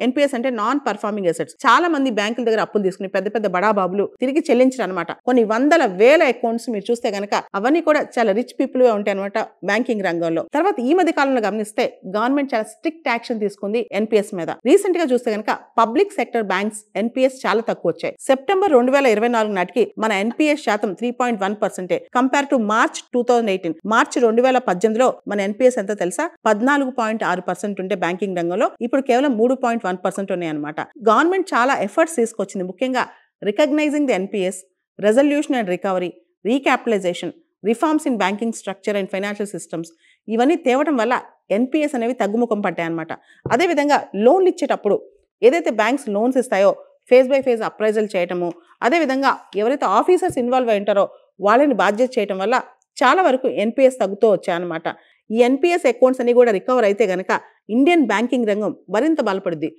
NPS అంటే non performing assets. చాలా మంది బ్యాంకుల దగ్గర అప్పులు తీసుకుని పెద్ద పెద్ద బడాబాబులు తిరిగి చెల్లించరు అనమాట. కొన్ని వందల వేల అకౌంట్స్ మీరు చూస్తే గనక అవన్నీ కూడా చాలా రిచ్ పీపుల్ గా ఉంటాయి అనమాట బ్యాంకింగ్ రంగంలో. తర్వాత ఈ మధ్య కాలంలో గమనిస్తే గవర్నమెంట్ చాలా స్ట్రిక్ట్ యాక్షన్ తీసుకుంది ఎన్పిఎస్ మీద. రీసెంట్ గా చూస్తే గనక పబ్లిక్ సెక్టర్ బ్యాంక్స్ ఎన్పిఎస్ చాలా తక్కువ వచ్చాయి. సెప్టెంబర్ 2024 నాటికి మన ఎన్పిఎస్ శాతం 3.1% కంపేర్ టు మార్చ్ 2018. మార్చి 2018లో మన ఎన్పిఎస్ ఎంత తెలుసా? 14.6% ఉంటే బ్యాంకింగ్ రంగంలో ఇప్పుడు కేవలం 3.1% ఉన్నాయన్నమాట. గవర్నమెంట్ చాలా ఎఫర్ట్స్ తీసుకొచ్చింది, ముఖ్యంగా recognising the NPAs, resolution and recovery, recapitalisation, reforms in banking structure and financial systems. ఇవన్నీ తేవడం వల్ల ఎన్పిఎస్ అనేవి తగ్గుముఖం పట్టాయన్నమాట. అదేవిధంగా లోన్లు ఇచ్చేటప్పుడు ఏదైతే బ్యాంక్స్ లోన్స్ ఇస్తాయో ఫేజ్ బై ఫేజ్ అప్రైజల్ చేయటము, అదేవిధంగా ఎవరైతే ఆఫీసర్స్ ఇన్వాల్వ్ అయి ఉంటారో వాళ్ళని బాధ్యత చేయటం వల్ల చాలా వరకు ఎన్పిఎస్ తగ్గుతూ వచ్చాయన్నమాట. ఈ ఎన్పిఎస్ అకౌంట్స్ అన్ని కూడా రికవర్ అయితే గనక ఇండియన్ బ్యాంకింగ్ రంగం మరింత బలపడుద్ది.